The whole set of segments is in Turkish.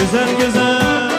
güzel güzel.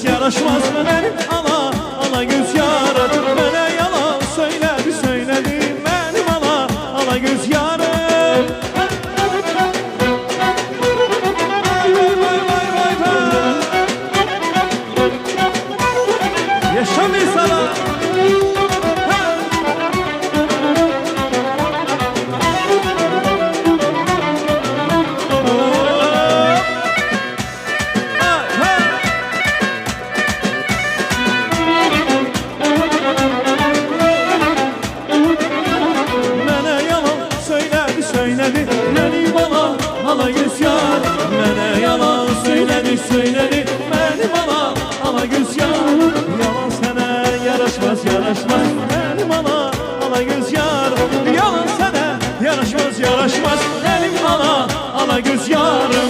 Yaraşmaz benim ala göz yarım. Bana yalan söyledi benim ala göz yarım. Vay. Yaşamayı sana. Benim ala göz yar. Mene yalan söyledi benim ala göz yar. Yalan sana yaraşmaz benim ala göz yar. Yalan sana yaraşmaz benim ala göz yar.